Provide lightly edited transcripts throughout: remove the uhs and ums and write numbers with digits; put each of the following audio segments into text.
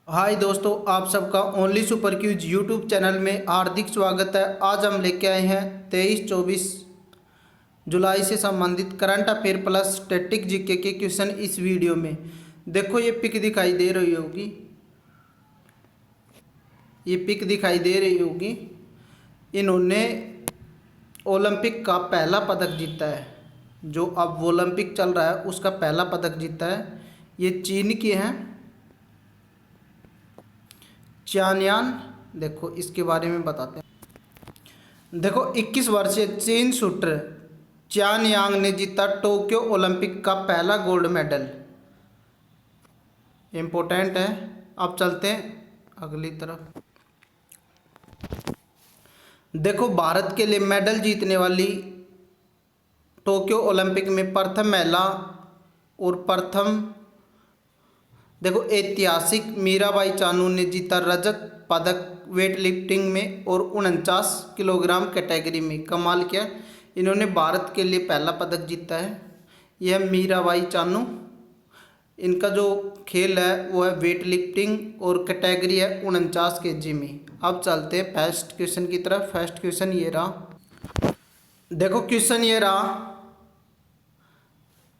हाय दोस्तों, आप सबका only super cues YouTube channel में हार्दिक स्वागत है। आज हम लेके आए हैं 23-24 जुलाई से संबंधित current affair plus static GK के क्वेश्चन इस वीडियो में। देखो ये पिक दिखाई दे रही होगी, इन्होंने ओलंपिक का पहला पदक जीता है। जो अब ओलंपिक चल रहा है उसका पहला पदक जीता है। ये चीन के हैं, चानयान। देखो इसके बारे में बताते हैं। देखो 21 वर्षीय चीन शूटर चानयांग ने जीता टोक्यो ओलंपिक का पहला गोल्ड मेडल। इम्पोर्टेंट है। अब चलते हैं अगली तरफ। देखो भारत के लिए मेडल जीतने वाली टोक्यो ओलंपिक में प्रथम महिला और प्रथम देखो ऐतिहासिक मीराबाई चानू ने जीता रजत पदक वेट लिफ्टिंग में और 49 किलोग्राम कैटेगरी में। कमाल किया, इन्होंने भारत के लिए पहला पदक जीता है। यह मीराबाई चानू, इनका जो खेल है वो है वेट लिफ्टिंग और कैटेगरी है 49 केजी में। अब चलते हैं फर्स्ट क्वेश्चन की तरफ। फर्स्ट क्वेश्चन ये रहा। देखो क्वेश्चन ये रहा,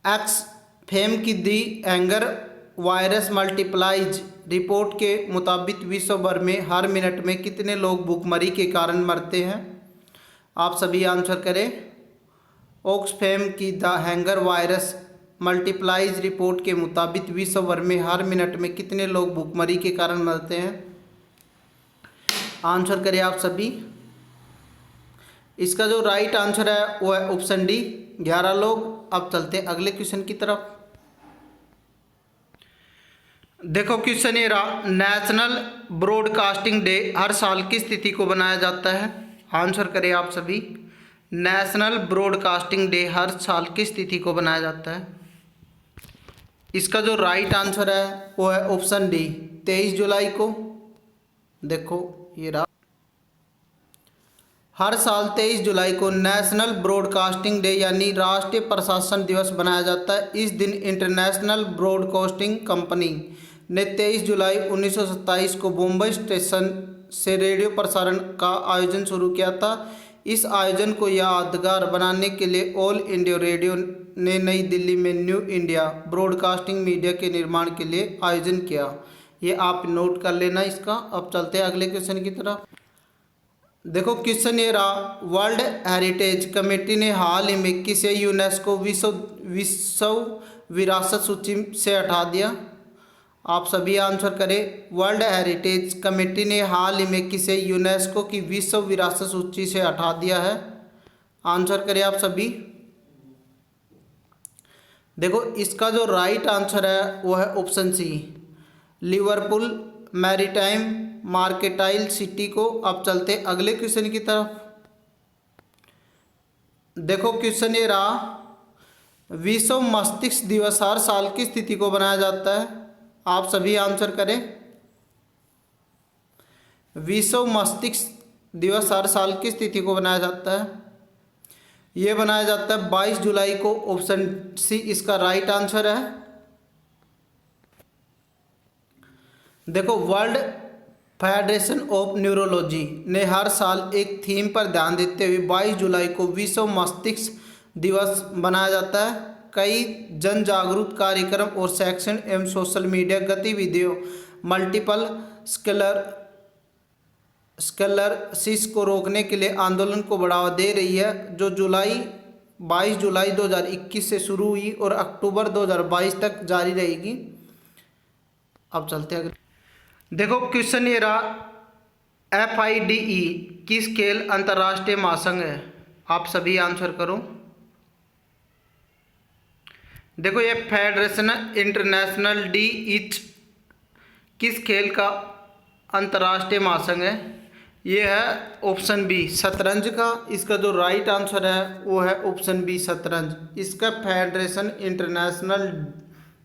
एक्स फेम की दी एंगर वायरस मल्टीप्लाइज रिपोर्ट के मुताबिक विश्व भर में हर मिनट में कितने लोग भूखमरी के कारण मरते हैं? आप सभी आंसर करें। ऑक्सफैम की the hanger virus multiplies report के मुताबिक विश्व भर में हर मिनट में कितने लोग भूखमरी के कारण मरते हैं? आंसर करें आप सभी। इसका जो राइट आंसर है वो है ऑप्शन डी, 11 लोग। अब चलते हैं अगले क्वेश्चन की तरफ। देखो क्वेश्चन ये रहा, नेशनल ब्रॉडकास्टिंग डे हर साल किस तिथि को बनाया जाता है? आंसर करें आप सभी। नेशनल ब्रॉडकास्टिंग डे हर साल किस तिथि को बनाया जाता है? इसका जो राइट आंसर है वो है ऑप्शन डी, 23 जुलाई को। देखो ये रहा, हर साल 23 जुलाई को नेशनल ब्रॉडकास्टिंग डे यानी राष्ट्रीय प्रसारण दिवस बनाया जाता है। इस दिन इंटरनेशनल ब्रॉडकास्टिंग कंपनी ने 23 जुलाई 1927 को मुंबई स्टेशन से रेडियो प्रसारण का आयोजन शुरू किया था। इस आयोजन को यादगार बनाने के लिए ऑल इंडिया रेडियो ने नई दिल्ली में न्यू इंडिया ब्रॉडकास्टिंग मीडिया के निर्माण के लिए आयोजन किया। ये आप नोट कर लेना इसका। अब चलते हैं अगले क्वेश्चन की तरफ। देखो क्वेश्चन ये रहा, वर्ल्ड हेरिटेज कमेटी ने हाल ही में किसे यूनेस्को विश्व विरासत सूची से हटा दिया? आप सभी आंसर करें। वर्ल्ड हेरिटेज कमेटी ने हाल ही में किसे यूनेस्को की विश्व विरासत सूची से हटा दिया है? आंसर करें आप सभी। देखो इसका जो राइट आंसर है वो है option C, Liverpool maritime mercantile city को। अब चलते अगले क्वेश्चन की तरफ। देखो क्वेश्चन ये रहा, विश्व मस्तिष्क दिवस हर साल किस तिथि को बनाया जाता है? आप सभी आंसर करें। विश्व मस्तिष्क दिवस हर साल किस तिथि को बनाया जाता है? यह बनाया जाता है 22 जुलाई को। ऑप्शन सी इसका राइट आंसर है। देखो वर्ल्ड फेडरेशन ऑफ न्यूरोलॉजी ने हर साल एक थीम पर ध्यान देते हुए 22 जुलाई को विश्व मस्तिष्क दिवस मनाया जाता है। कई जन जागरूक कार्यक्रम और शैक्षणिक एवं सोशल मीडिया गतिविधियों मल्टीपल स्क्लेरोसिस को रोकने के लिए आंदोलन को बढ़ावा दे रही है, जो 22 जुलाई 2021 से शुरू हुई और अक्टूबर 2022 तक जारी रहेगी। अब चलते हैं। देखो क्वेश्चन ये रहा, FIDE किस खेल अंतर्राष्ट्रीय महासंघ है? आप सभी आंसर करो। देखो ये फेडरेशन इंटरनेशनल डी इच किस खेल का अंतर्राष्ट्रीय महासंघ है? ये है ऑप्शन बी, शतरंज का। इसका जो राइट आंसर है वो है ऑप्शन बी, शतरंज। इसका फेडरेशन इंटरनेशनल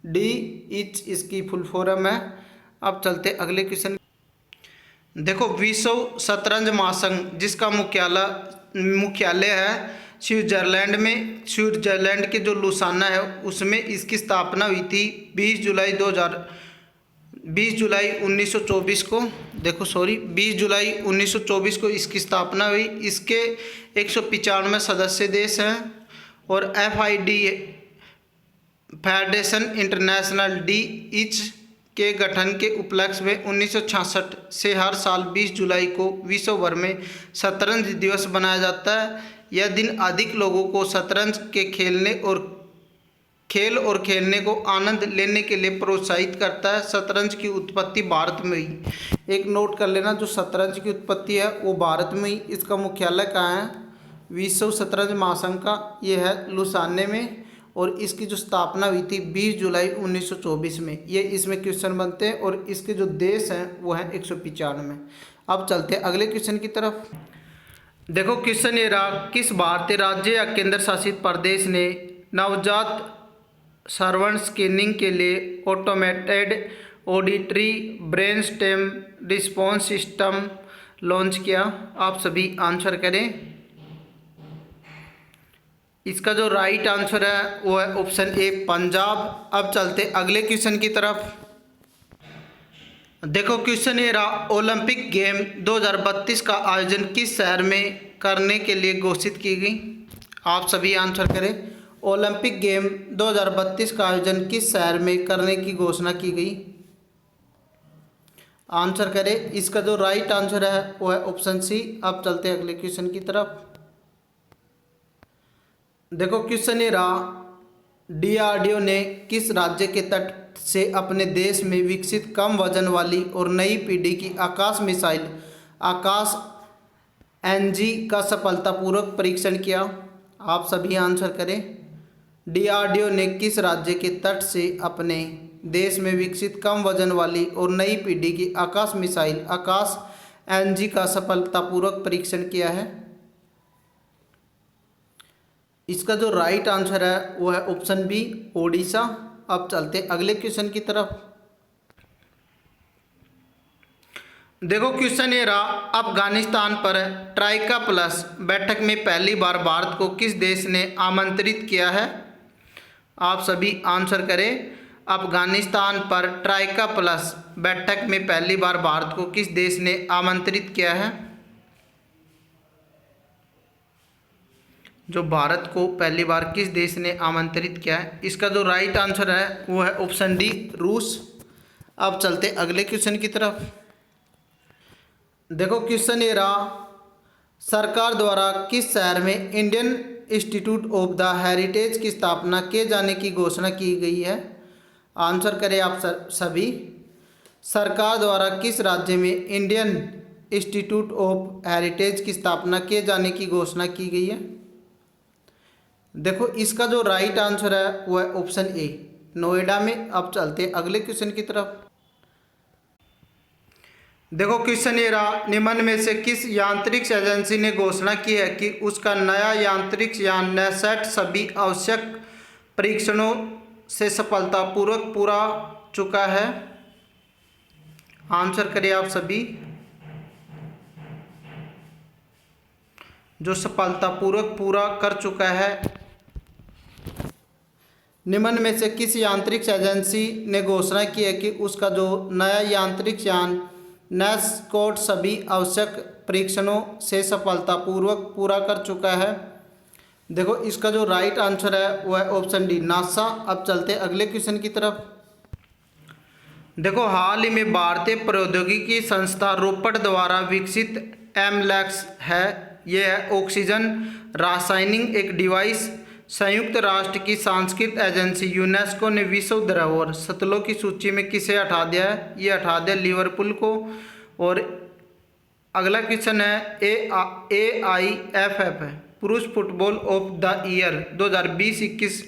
डी इच इसकी फुल फॉर्म है। अब चलते अगले क्वेश्चन। देखो विश्व शतरंज महासंघ जिसका मुख्यालय है स्विट्जरलैंड में, स्विट्जरलैंड के जो लुसाना है उसमें इसकी स्थापना हुई थी 20 जुलाई 20 जुलाई 1924 को, देखो सॉरी 20 जुलाई 1924 को इसकी स्थापना हुई। इसके 195 सदस्य देश हैं और FID federation international D etch के गठन के उपलक्ष्य में 1966 से हर साल 20 जुलाई को विश्व भर में शतरंज दिवस मनाया जाता है। यह दिन अधिक लोगों को शतरंज के खेल और खेलने को आनंद लेने के लिए प्रोत्साहित करता है। शतरंज की उत्पत्ति भारत में हुई। एक नोट कर लेना, जो शतरंज की उत्पत्ति है वो भारत में हुई। इसका मुख्यालय कहाँ है? विश्व शतरंज महासंघ का ये है लुसाने में, और इसकी जो स्थापना हुई थी 20 जुलाई 1924 में। ये इसमें क्वेश्चन बनते हैं और इसके जो देश हैं वो हैं 195। अब चलते हैं अगले क्वेश्चन की तरफ। देखो क्वेश्चन ये रहा, किस भारतीय राज्य या केंद्र शासित प्रदेश ने नवजात श्रवण स्कैनिंग के लिए automated auditory brain stem response system launch किया? आप सभी आंसर करें। इसका जो राइट आंसर है वो है ऑप्शन ए, पंजाब। अब चलते अगले क्वेश्चन की तरफ। देखो क्वेश्चन ये रहा, ओलंपिक गेम 2032 का आयोजन किस शहर में करने के लिए घोषित की गई? आप सभी आंसर करें। ओलंपिक गेम 2032 का आयोजन किस शहर में करने की घोषणा की गई? आंसर करें। इसका जो राइट आंसर है वो है ऑप्शन सी। अब चलते हैं अगले क्वेश्चन की तरफ। देखो क्वेश्चन ये रहा, DRDO ने किस राज्य के तट से अपने देश में विकसित कम वजन वाली और नई पीढ़ी की आकाश मिसाइल आकाश NG का सफलतापूर्वक परीक्षण किया? आप सभी आंसर करें। DRDO ने किस राज्य के तट से अपने देश में विकसित कम वजन वाली और नई पीढ़ी की आकाश मिसाइल आकाश NG का सफलतापूर्वक परीक्षण किया है? इसका जो राइट आंसर है वो है ऑप्शन बी, ओडिशा। अब चलते अगले क्वेश्चन की तरफ। देखो क्वेश्चन ये रहा, अफगानिस्तान पर ट्राइका प्लस बैठक में पहली बार भारत को किस देश ने आमंत्रित किया है? आप सभी आंसर करें। अफगानिस्तान पर ट्राइका प्लस बैठक में पहली बार भारत को किस देश ने आमंत्रित किया है? जो भारत को पहली बार किस देश ने आमंत्रित किया है? इसका जो राइट आंसर है वो है ऑप्शन डी, रूस। अब चलते अगले क्वेश्चन की तरफ। देखो क्वेश्चन ये रहा, सरकार द्वारा किस शहर में Indian institute of the heritage की स्थापना किए जाने की घोषणा की गई है? आंसर करें आप सभी। सरकार द्वारा किस राज्य में इंडियन इंस्टीट्यूट ऑफ हेरिटेज की स्थापना किए जाने की घोषणा की गई है? देखो इसका जो राइट आंसर है वो है ऑप्शन ए, नोएडा में। अब चलते अगले क्वेश्चन की तरफ। देखो क्वेश्चन ये रहा, निम्न में से किस यांत्रिक एजेंसी ने घोषणा की है कि उसका नया यांत्रिक यान नैसैट सभी आवश्यक परीक्षणों से सफलतापूर्वक पूरा चुका है? आंसर करें आप सभी। जो सफलतापूर्वक पूरा कर चुका है, निम्न में से किस यांत्रिक एजेंसी ने घोषणा की है कि उसका जो नया यांत्रिक यान नैसकोट सभी आवश्यक परीक्षणों से सफलतापूर्वक पूरा कर चुका है? देखो इसका जो राइट आंसर है वो है ऑप्शन डी, नासा। अब चलते अगले क्वेश्चन की तरफ। देखो हाल ही में भारतीय प्रौद्योगिकी संस्था रोपड़ द्वारा विकसित एमलैक्स है। यह है ऑक्सीजन रासायनिक एक डिवाइस। संयुक्त राष्ट्र की सांस्कृतिक एजेंसी यूनेस्को ने विश्व धरोहर स्थलों की सूची में किसे हटा दिया है? ये हटा दिया लिवरपूल को। और अगला क्वेश्चन है, AIFF पुरुष फुटबॉल ऑफ द ईयर 2020-21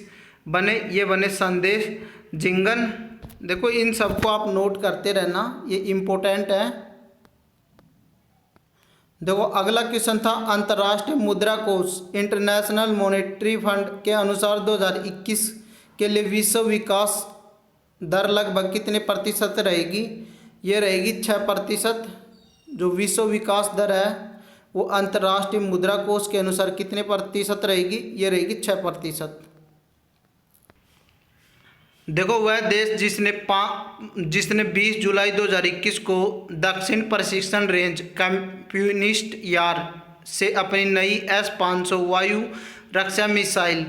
बने, ये बने संदेश जिंगन। देखो इन सबको आप नोट करते रहना, ये इम्पोर्टेंट है। देखो अगला क्वेश्चन था, अंतर्राष्ट्रीय मुद्रा कोष इंटरनेशनल मॉनेटरी फंड के अनुसार 2021 के लिए विश्व विकास दर लगभग कितने प्रतिशत रहेगी? ये रहेगी 6%। जो विश्व विकास दर है वो अंतर्राष्ट्रीय मुद्रा कोष के अनुसार कितने प्रतिशत रहेगी? ये रहेगी 6%। देखो, वह देश जिसने 20 जुलाई 2021 को दक्षिण प्रशिक्षण रेंज कम्युनिस्ट यार से अपनी नई S-500 वायु रक्षा मिसाइल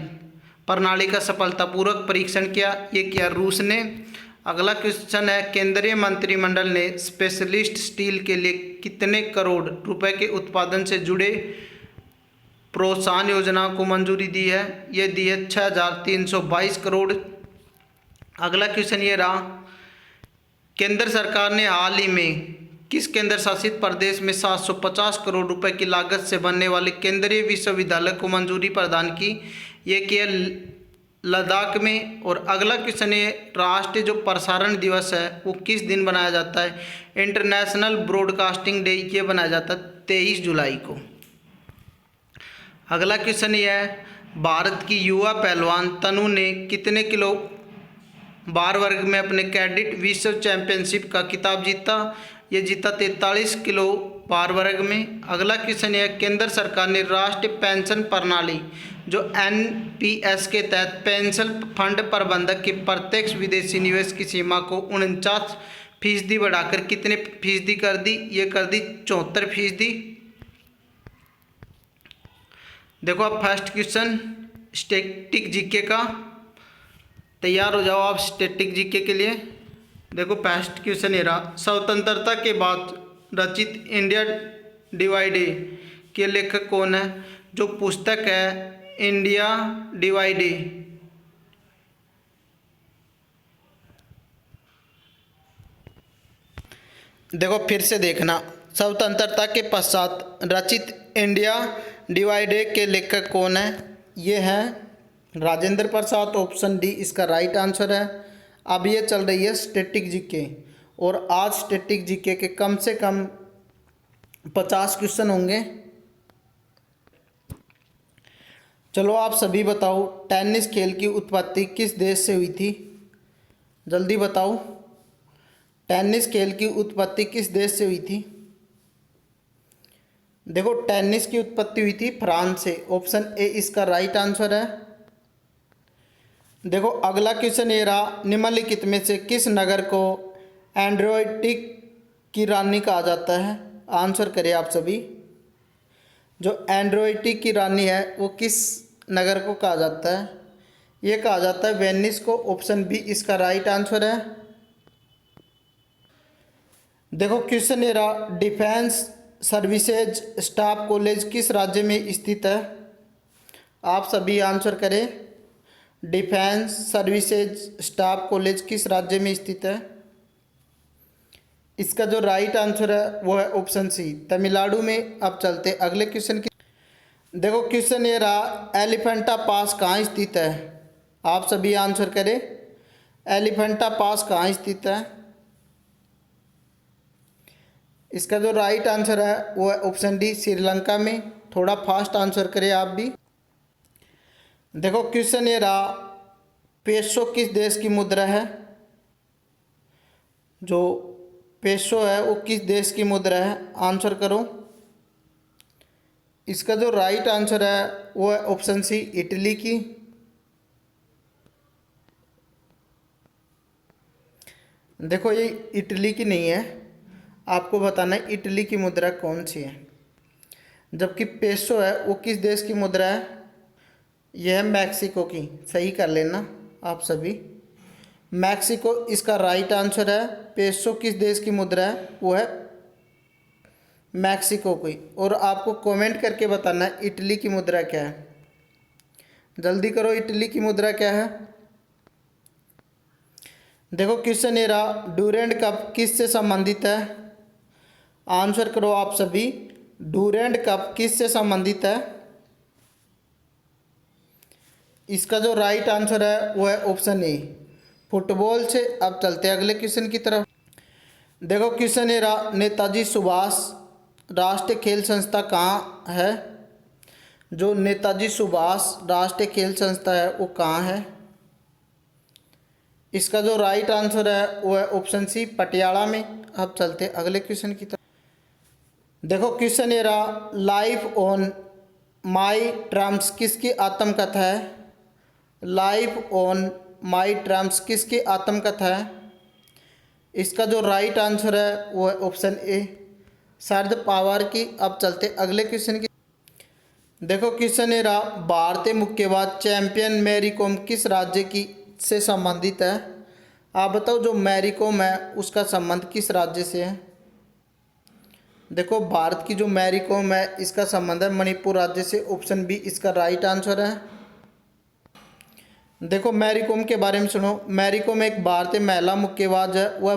प्रणाली का सफलतापूर्वक परीक्षण किया। ये किया रूस ने। अगला क्वेश्चन है, केंद्रीय मंत्रिमंडल ने स्पेशलिस्ट स्टील के लिए कितने करोड़ रुपए के उत्पादन से जुड़े प्रोत्साहन योजना को मंजूरी दी है? ये दी है 6,322 करोड़। अगला क्वेश्चन ये रहा, केंद्र सरकार ने हाल ही में किस केंद्र शासित प्रदेश में 750 करोड़ रुपए की लागत से बनने वाले केंद्रीय विश्वविद्यालय को मंजूरी प्रदान की? ये किया लद्दाख में। और अगला क्वेश्चन ये, राष्ट्रीय जो प्रसारण दिवस है वो किस दिन बनाया जाता है? इंटरनेशनल ब्रॉडकास्टिंग डे ये बनाया जाता है 23 जुलाई को। अगला क्वेश्चन ये है, भारत की युवा पहलवान तनु ने कितने किलो बार वर्ग में अपने कैडेट विश्व चैंपियनशिप का खिताब जीता? ये जीता 43 किलो बार वर्ग में। अगला क्वेश्चन है, केंद्र सरकार ने राष्ट्रीय पेंशन प्रणाली जो NPS के तहत पेंशन फंड प्रबंधक के प्रत्यक्ष विदेशी निवेश की सीमा को 49% बढ़ाकर कितने फीसदी कर दी? ये कर दी 74%। देखो अब फर्स्ट क्वेश्चन स्टैटिक जीके का, तैयार हो जाओ आप स्टैटिक जीके के लिए। देखो फर्स्ट क्वेश्चन ये रहा, स्वतंत्रता के बाद रचित इंडिया डिवाइडेड के लेखक कौन है? जो पुस्तक है इंडिया डिवाइडेड, देखो फिर से देखना, स्वतंत्रता के पश्चात रचित इंडिया डिवाइडेड के लेखक कौन है? ये है राजेंद्र प्रसाद। ऑप्शन डी इसका राइट आंसर है। अब ये चल रही है स्टैटिक जीके, और आज स्टैटिक जीके के कम से कम 50 क्वेश्चन होंगे। चलो आप सभी बताओ, टेनिस खेल की उत्पत्ति किस देश से हुई थी? जल्दी बताओ, टेनिस खेल की उत्पत्ति किस देश से हुई थी? देखो टेनिस की उत्पत्ति हुई थी फ्रांस से। ऑप्शन ए इसका राइट आंसर है। देखो अगला क्वेश्चन ये रहा, निम्नलिखित में से किस नगर को एड्रियाटिक की रानी कहा जाता है? आंसर करें आप सभी। जो एड्रियाटिक की रानी है वो किस नगर को कहा जाता है? ये कहा जाता है वेनिस को। ऑप्शन बी इसका राइट आंसर है। देखो क्वेश्चन ये रहा, डिफेंस सर्विसेज स्टाफ कॉलेज किस राज्य में स्थित है? आप सभी आंसर करें। डिफेंस सर्विसेज स्टाफ कॉलेज किस राज्य में स्थित है? इसका जो राइट आंसर है वो है ऑप्शन सी, तमिलनाडु में। अब चलते अगले क्वेश्चन की। देखो क्वेश्चन ये रहा, एलिफेंटा पास कहाँ स्थित है? आप सभी आंसर करें। एलिफेंटा पास कहाँ स्थित है? इसका जो राइट आंसर है वो है ऑप्शन डी, श्रीलंका में। थोड़ा फास्ट आंसर करें आप भी। देखो क्वेश्चन ये रहा, पेसो किस देश की मुद्रा है? जो पेसो है वो किस देश की मुद्रा है? आंसर करो। इसका जो राइट आंसर है वो है ऑप्शन सी, इटली की। देखो ये इटली की नहीं है, आपको बताना है इटली की मुद्रा कौन सी है। जबकि पेसो है वो किस देश की मुद्रा है? यह है मैक्सिको की। सही कर लेना आप सभी, मैक्सिको इसका राइट आंसर है। पेसो किस देश की मुद्रा है? वो है मैक्सिको की। और आपको कमेंट करके बताना है इटली की मुद्रा क्या है। जल्दी करो, इटली की मुद्रा क्या है? देखो क्वेश्चन ये रहा, ड्यूरेंट कप किस से संबंधित है? आंसर करो आप सभी। ड्यूरेंट कप किस से संबंधित है? इसका जो राइट आंसर है वो है ऑप्शन ए, फुटबॉल से। अब चलते हैं अगले क्वेश्चन की तरफ। देखो क्वेश्चन ये रहा, नेताजी सुभाष राष्ट्रीय खेल संस्था कहाँ है? जो नेताजी सुभाष राष्ट्रीय खेल संस्था है वो कहाँ है? इसका जो राइट आंसर है वो है ऑप्शन सी, पटियाला में। अब चलते हैं अगले क्वेश्चन की तरफ। देखो क्वेश्चन ये रहा, लाइफ ऑन माई टर्म्स किसकी आत्मकथा है? लाइफ ऑन माई ट्रम्प्स किसकी आत्मकथा है? इसका जो राइट आंसर है वो है ऑप्शन ए, शरद पवार की। अब चलते अगले क्वेश्चन की। देखो क्वेश्चन ये रहा, भारतीय मुक्केबाज चैंपियन मैरी कॉम किस राज्य की से संबंधित है? आप बताओ, जो मैरी कॉम है उसका संबंध किस राज्य से है? देखो भारत की जो मैरी कॉम है इसका संबंध है मणिपुर राज्य से। ऑप्शन बी इसका राइट आंसर है। देखो मैरी कॉम के बारे में सुनो। मैरी कॉम एक भारतीय महिला मुक्केबाज है, वह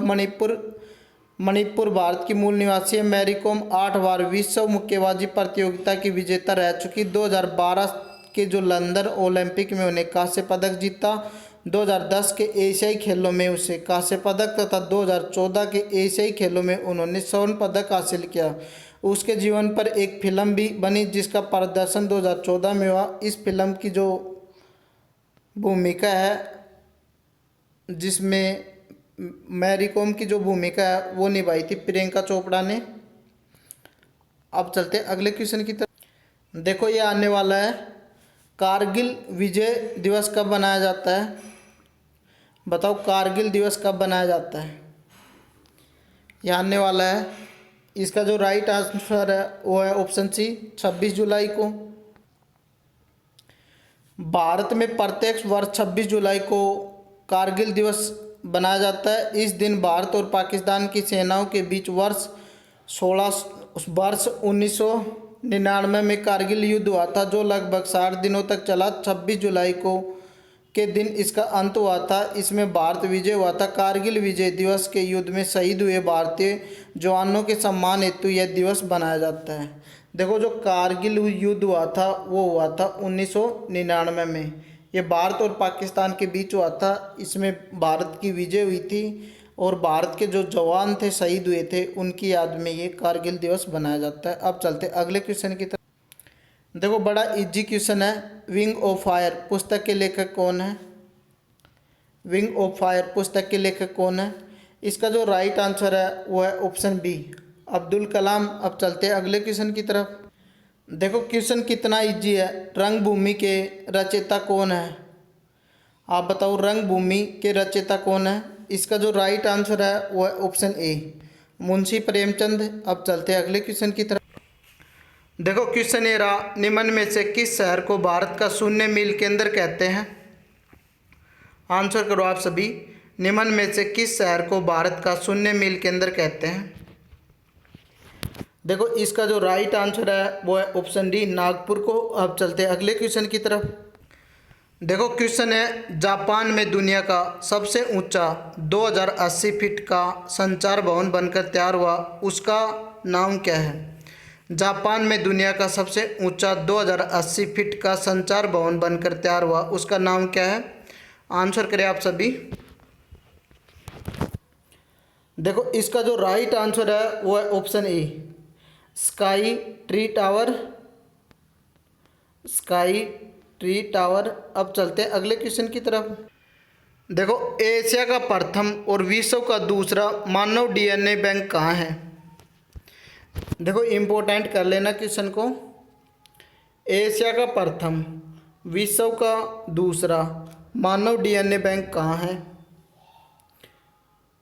मणिपुर भारत की मूल निवासी है। मैरी कॉम 8 बार विश्व मुक्केबाजी प्रतियोगिता की विजेता रह चुकी। 2012 के जो लंदन ओलंपिक में उन्हें कांस्य पदक जीता, 2010 के एशियाई खेलों में उसे कांस्य पदक तथा 2014 के एशियाई खेलों में उन्होंने स्वर्ण पदक हासिल किया। उसके जीवन पर एक फिल्म भी बनी जिसका प्रदर्शन 2014 में हुआ। इस फिल्म की जो भूमिका है, जिसमें मैरी कॉम की जो भूमिका है वो निभाई थी प्रियंका चोपड़ा ने। अब चलते हैं अगले क्वेश्चन की तरफ। देखो ये आने वाला है, कारगिल विजय दिवस कब मनाया जाता है? बताओ कारगिल दिवस कब मनाया जाता है? यह आने वाला है। इसका जो राइट आंसर है वो है ऑप्शन सी, 26 जुलाई को। भारत में प्रत्येक वर्ष 26 जुलाई को कारगिल दिवस बनाया जाता है। इस दिन भारत और पाकिस्तान की सेनाओं के बीच वर्ष 1999 में कारगिल युद्ध हुआ था, जो लगभग 60 दिनों तक चला। 26 जुलाई को के दिन इसका अंत हुआ था। इसमें भारत विजय हुआ था। कारगिल विजय दिवस के युद्ध में शहीद हुए भारतीय जवानों के सम्मान हेतु यह दिवस बनाया जाता है। देखो जो कारगिल युद्ध हुआ था वो हुआ था 1999 में। ये भारत और पाकिस्तान के बीच हुआ था। इसमें भारत की विजय हुई थी और भारत के जो जवान थे शहीद हुए थे उनकी याद में ये कारगिल दिवस बनाया जाता है। अब चलते अगले क्वेश्चन की तरफ। देखो बड़ा इजी क्वेश्चन है, विंग ऑफ फायर पुस्तक के लेखक कौन है? विंग ऑफ फायर पुस्तक के लेखक कौन है? इसका जो राइट आंसर है वो है ऑप्शन बी, अब्दुल कलाम। अब चलते हैं अगले क्वेश्चन की तरफ। देखो क्वेश्चन कितना इजी है, रंगभूमि के रचयिता कौन है? आप बताओ रंगभूमि के रचयिता कौन है? इसका जो राइट आंसर है वो है ऑप्शन ए, मुंशी प्रेमचंद। अब चलते हैं अगले क्वेश्चन की तरफ। देखो क्वेश्चन ये रहा, निम्न में से किस शहर को भारत का शून्य मील केंद्र कहते हैं? आंसर करो आप सभी। निम्न में से किस शहर को भारत का शून्य मील केंद्र कहते हैं? देखो इसका जो राइट आंसर है वो है ऑप्शन डी, नागपुर को। अब चलते हैं अगले क्वेश्चन की तरफ। देखो क्वेश्चन है, जापान में दुनिया का सबसे ऊंचा 2080 फीट का संचार भवन बनकर तैयार हुआ, उसका नाम क्या है? जापान में दुनिया का सबसे ऊंचा 2080 फीट का संचार भवन बनकर तैयार हुआ, उसका नाम क्या है? आंसर करें आप सभी। देखो इसका जो राइट आंसर है वो है option A, sky tree tower. Sky tree tower. अब चलते हैं अगले क्वेश्चन की तरफ। देखो एशिया का प्रथम और विश्व का दूसरा मानव डीएनए बैंक कहाँ है? देखो इम्पोर्टेंट कर लेना क्वेश्चन को। एशिया का प्रथम, विश्व का दूसरा मानव डीएनए बैंक कहाँ है?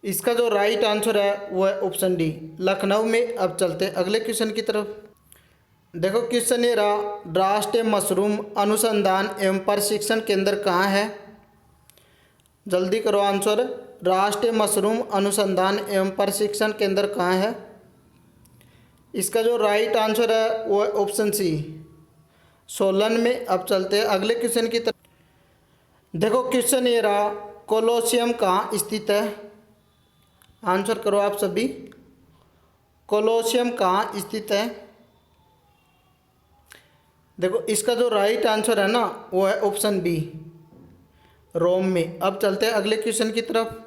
इसका जो राइट आंसर है वो है ऑप्शन डी, लखनऊ में। अब चलते हैं अगले क्वेश्चन की तरफ। देखो क्वेश्चन ये रहा, राष्ट्रीय मशरूम अनुसंधान एवं प्रशिक्षण केंद्र कहाँ है? जल्दी करो आंसर। राष्ट्रीय मशरूम अनुसंधान एवं प्रशिक्षण केंद्र कहाँ है? इसका जो राइट आंसर है वो है ऑप्शन सी, सोलन में। अब चलते हैं अगले क्वेश्चन की तरफ। देखो क्वेश्चन ये रहा, कोलोसियम कहाँ स्थित है? आंसर करो आप सभी। कोलोसियम कहाँ स्थित है? देखो इसका जो राइट आंसर है ना वो है ऑप्शन बी, रोम में। अब चलते हैं अगले क्वेश्चन की तरफ।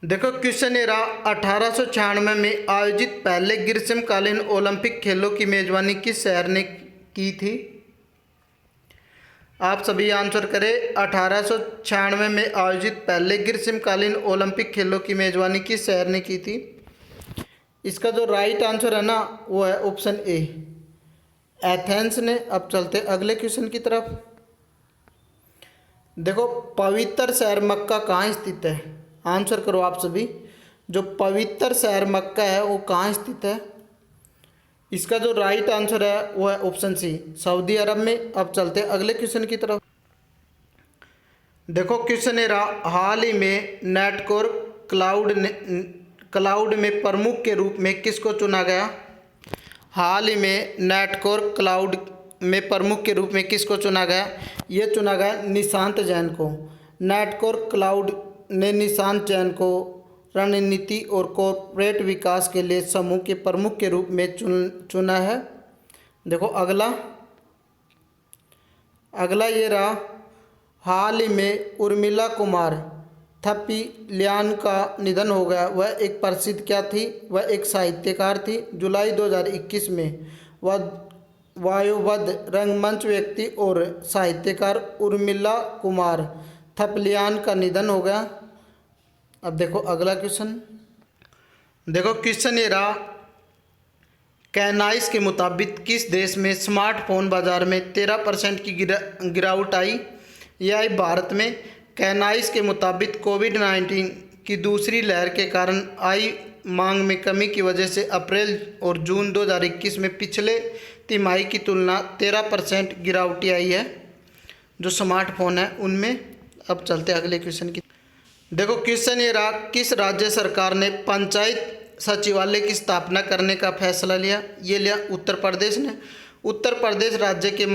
देखो क्वेश्चन ये रहा, 1896 में आयोजित पहले ग्रीष्मकालीन ओलंपिक खेलों की मेजबानी किस शहर ने की थी? आप सभी आंसर करें। 1896 में आयोजित पहले ग्रीष्मकालीन ओलंपिक खेलों की मेजबानी किस शहर ने की थी? इसका जो राइट आंसर है ना वो है ऑप्शन ए, एथेंस ने। अब चलते अगले क्वेश्चन की तरफ। देखो पवित्र शहर मक्का कहाँ स्थित है? आंसर करो आप सभी। जो पवित्र शहर मक्का है वो कहाँ स्थित है? इसका जो राइट आंसर है वो है ऑप्शन सी, सऊदी अरब में। अब चलते हैं अगले क्वेश्चन की तरफ। देखो क्वेश्चन है हाल ही में नेटकोर क्लाउड में प्रमुख के रूप में किसको चुना गया? हाल ही में नेटकोर क्लाउड में प्रमुख के रूप में किसको चुना गया? ये चुना गया निशांत जैन को। नेटकोर क्लाउड ने निशांत जैन को रणनीति और कॉर्पोरेट विकास के लिए समूह के प्रमुख के रूप में चुना है। देखो अगला ये रहा, हाल ही में उर्मिला कुमार थपलियान का निधन हो गया। वह एक प्रसिद्ध क्या थी? वह एक साहित्यकार थी। जुलाई 2021 में वह वयोवृद्ध रंगमंच व्यक्ति और साहित्यकार उर्मिला कुमार थपलियान का निधन हो गया। अब देखो अगला क्वेश्चन। देखो क्वेश्चन ये रहा, कैनाइस के मुताबिक किस देश में स्मार्टफोन बाजार में 13% की गिरावट आई? यह आई भारत में। कैनाइस के मुताबिक कोविड-19 की दूसरी लहर के कारण आई मांग में कमी की वजह से अप्रैल और जून 2021 में पिछले तिमाही की तुलना 13% गिरावट आई है जो स्मार्टफोन है उनमें। अब चलते अगले क्वेश्चन की। देखो क्वेश्चन ये रहा, किस राज्य सरकार ने पंचायत सचिवालय की स्थापना करने का फैसला लिया? ये लिया उत्तर प्रदेश ने। उत्तर प्रदेश राज्य के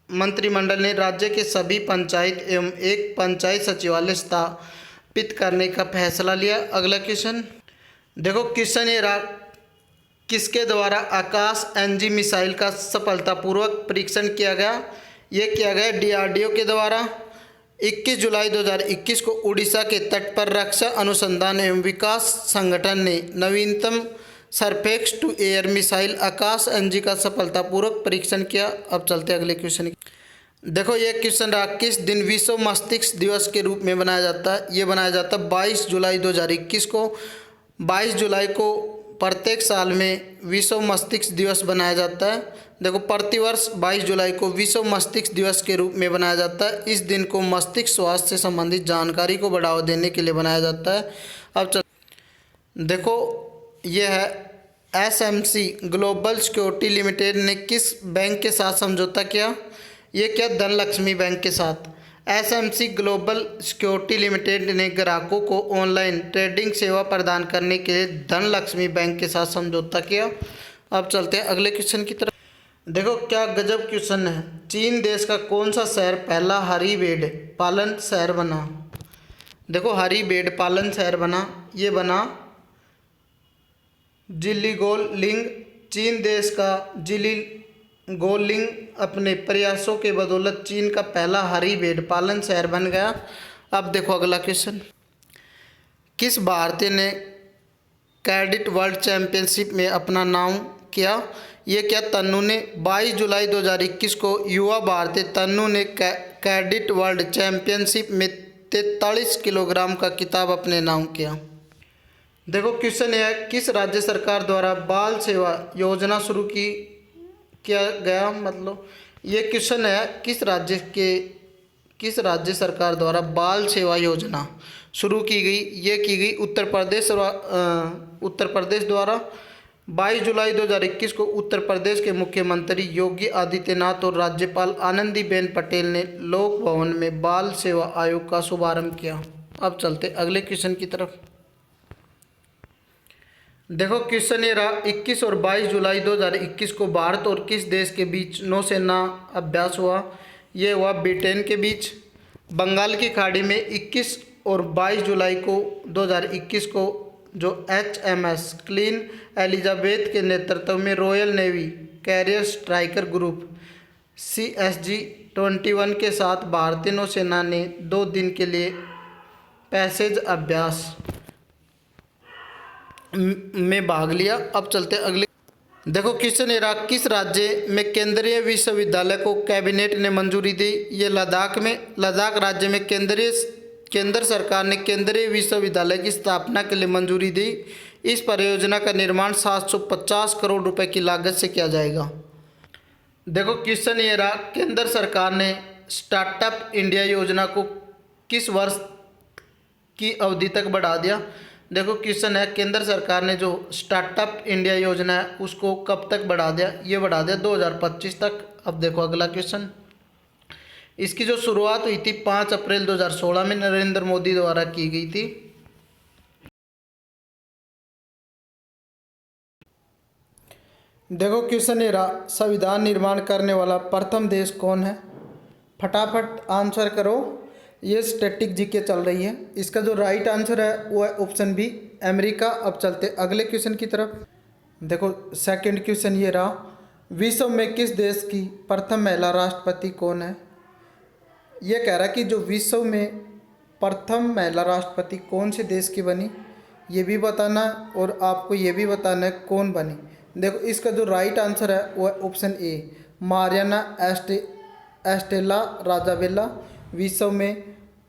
मंत्रिमंडल ने राज्य के सभी पंचायत एवं एक पंचायत सचिवालय स्थापित करने का फैसला लिया। अगला क्वेश्चन। देखो क्वेश्चन ये रहा, किसके द्वारा आकाश एनजी मिसाइल का सफलतापूर्वक परीक्षण किया गया? ये किया गया DRDO के द्वारा। 21 जुलाई 2021 को उड़ीसा के तट पर रक्षा अनुसंधान एवं विकास संगठन ने नवीनतम surface to air missile Akash NG का सफलतापूर्वक परीक्षण किया। अब चलते अगले क्वेश्चन। देखो ये क्वेश्चन रहा, किस दिन विश्व मस्तिष्क दिवस के रूप में बनाया जाता है? ये बनाया जाता है 22 जुलाई 2021 को। 22 जुलाई को प्रत्येक साल में विश्व मस्तिष्क दिवस बनाया जाता है। देखो प्रतिवर्ष 22 जुलाई को विश्व मस्तिष्क दिवस के रूप में बनाया जाता है। इस दिन को मस्तिष्क स्वास्थ्य से संबंधित जानकारी को बढ़ावा देने के लिए बनाया जाता है। अब देखो यह है SMC ग्लोबल सिक्योरिटी लिमिटेड ने किस बैंक के साथ समझौता किया? ये क्या धनलक्ष्मी बैंक के साथ। SMC ग्लोबल सिक्योरिटी लिमिटेड ने ग्राहकों को ऑनलाइन ट्रेडिंग सेवा प्रदान करने के लिए धनलक्ष्मी बैंक के साथ समझौता किया। अब चलते हैं अगले क्वेश्चन की तरफ। देखो क्या गजब क्वेश्चन है, चीन देश का कौन सा शहर पहला हरी भेड़ पालन शहर बना? देखो हरी भेड़ पालन शहर बना, ये बना जिलीगोलिंग। चीन देश का जिलीगोलिंग अपने प्रयासों के बदौलत चीन का पहला हरी भेड़ पालन शहर बन गया। अब देखो अगला क्वेश्चन, किस भारतीय ने कैडेट वर्ल्ड चैंपियनशिप में अपना नाम किया? ये क्या तन्नू ने। 22 जुलाई 2021 को युवा भारतीय तन्नू ने कैडेट वर्ल्ड चैंपियनशिप में 43 किलोग्राम का खिताब अपने नाम किया। देखो क्वेश्चन है, किस राज्य सरकार द्वारा बाल सेवा योजना शुरू किया गया? मतलब ये क्वेश्चन है, किस राज्य सरकार द्वारा बाल सेवा योजना शुरू की गई? ये की गई उत्तर प्रदेश द्वारा। 22 जुलाई 2021 को उत्तर प्रदेश के मुख्यमंत्री योगी आदित्यनाथ और राज्यपाल आनंदीबेन पटेल ने लोक भवन में बाल सेवा आयोग का शुभारंभ किया। अब चलते अगले क्वेश्चन की तरफ। देखो क्वेश्चन ये रहा, 21 और 22 जुलाई 2021 को भारत और किस देश के बीच नौसेना अभ्यास हुआ? ये हुआ ब्रिटेन के बीच। बंगाल की खाड़ी में 21 और 22 जुलाई को 2021 को जो HMS क्वीन एलिजाबेथ के नेतृत्व में Royal Navy carrier striker group CSG-21 के साथ भारतीय नौसेना ने 2 दिन के लिए पैसेज अभ्यास में भाग लिया। अब चलते अगले। देखो क्वेश्चन ये किस राज्य में केंद्रीय विश्वविद्यालय को कैबिनेट ने मंजूरी दी? ये लद्दाख राज्य में केंद्र सरकार ने केंद्रीय विश्वविद्यालय की स्थापना के लिए मंजूरी दी। इस परियोजना का निर्माण 750 करोड़ रुपए की लागत से किया जाएगा। देखो क्वेश्चन ये रहा, केंद्र सरकार ने स्टार्टअप इंडिया योजना को किस वर्ष की अवधि तक बढ़ा दिया। देखो क्वेश्चन है, केंद्र सरकार ने जो स्टार्टअप इंडिया योजना है उसको कब तक बढ़ा दिया, ये बढ़ा दिया 2025 तक। अब देखो अगला क्वेश्चन, इसकी जो शुरुआत हुई थी 5 अप्रैल 2016 में नरेंद्र मोदी द्वारा की गई थी। देखो क्वेश्चन ये रहा, संविधान निर्माण करने वाला प्रथम देश कौन है। फटाफट आंसर करो, ये स्टैटिक जीके चल रही है। इसका जो राइट आंसर है वो है ऑप्शन बी, अमेरिका। अब चलते अगले क्वेश्चन की तरफ। देखो सेकंड क्वेश्चन ये रहा, विश्व में किस देश की प्रथम महिला राष्ट्रपति कौन है। ये कह रहा है कि जो विश्व में प्रथम महिला राष्ट्रपति कौन से देश की बनी, ये भी बताना है और आपको ये भी बताना है कौन बनी। देखो इसका जो राइट आंसर है वो है ऑप्शन ए, मारियाना एस्टेला राजाबेला विश्व में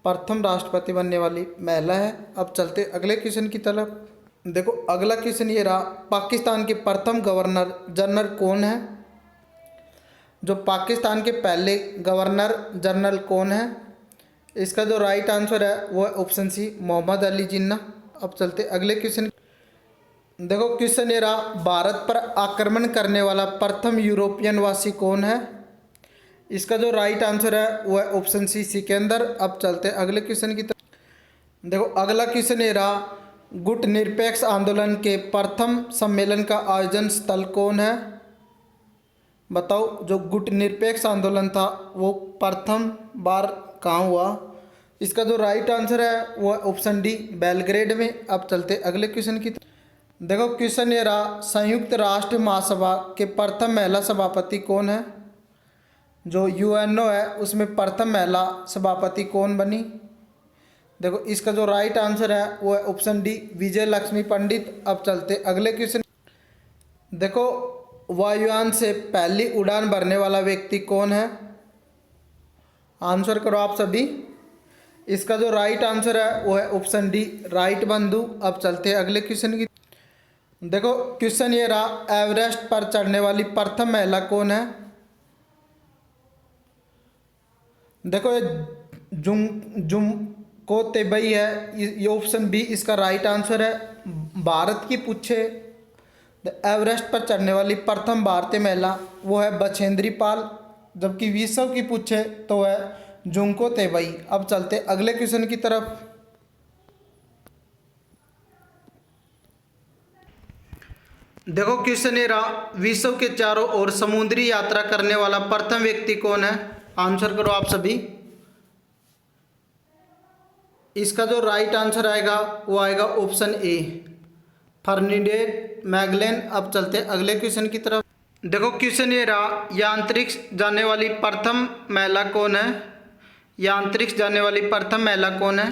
प्रथम राष्ट्रपति बनने वाली महिला है। अब चलते अगले क्वेश्चन की तरफ। देखो अगला क्वेश्चन ये रहा, पाकिस्तान के प्रथम गवर्नर जनरल कौन है। जो पाकिस्तान के पहले गवर्नर जनरल कौन है, इसका जो राइट आंसर है वो है ऑप्शन सी, मोहम्मद अली जिन्ना। अब चलते अगले क्वेश्चन। देखो क्वेश्चन ये रहा, भारत पर आक्रमण करने वाला प्रथम यूरोपियन वासी कौन है। इसका जो राइट आंसर है वो है ऑप्शन सी, सिकंदर। अब चलते अगले क्वेश्चन की तरफ। देखो अगला क्वेश्चन ये रहा, गुट निरपेक्ष आंदोलन के प्रथम सम्मेलन का आयोजन स्थल कौन है। बताओ, जो गुट निरपेक्ष आंदोलन था वो प्रथम बार कहाँ हुआ। इसका जो राइट आंसर है वो है ऑप्शन डी, बेलग्रेड में। अब चलते अगले क्वेश्चन की तरफ। देखो क्वेश्चन ये रहा, संयुक्त राष्ट्र महासभा के प्रथम महिला सभापति कौन है। जो यूएनओ है उसमें प्रथम महिला सभापति कौन बनी। देखो इसका जो राइट आंसर है वो है ऑप्शन डी, विजय लक्ष्मी पंडित। अब चलते अगले क्वेश्चन। देखो वायुयान से पहली उड़ान भरने वाला व्यक्ति कौन है। आंसर करो आप सभी। इसका जो राइट आंसर है वो है ऑप्शन डी, राइट बंधु। अब चलते अगले क्वेश्चन की। देखो क्वेश्चन ये रहा, एवरेस्ट पर चढ़ने वाली प्रथम महिला कौन है। देखो ये जुमको तेबई है, ये ऑप्शन बी इसका राइट आंसर है। भारत की पूछे एवरेस्ट पर चढ़ने वाली प्रथम भारतीय महिला वो है बछेंद्री पाल, जबकि विश्व की पूछे तो है जुमको तेबई। अब चलते अगले क्वेश्चन की तरफ। देखो क्वेश्चन ये रहा, विश्व के चारों ओर समुद्री यात्रा करने वाला प्रथम व्यक्ति कौन है। आंसर करो आप सभी। इसका जो राइट आंसर आएगा वो आएगा ऑप्शन ए, फर्डिनेंड मैगेलन। अब चलते अगले क्वेश्चन की तरफ। देखो क्वेश्चन ये रहा, यांत्रिक्ष जाने वाली प्रथम महिला कौन है। यांत्रिक्ष जाने वाली प्रथम महिला कौन है।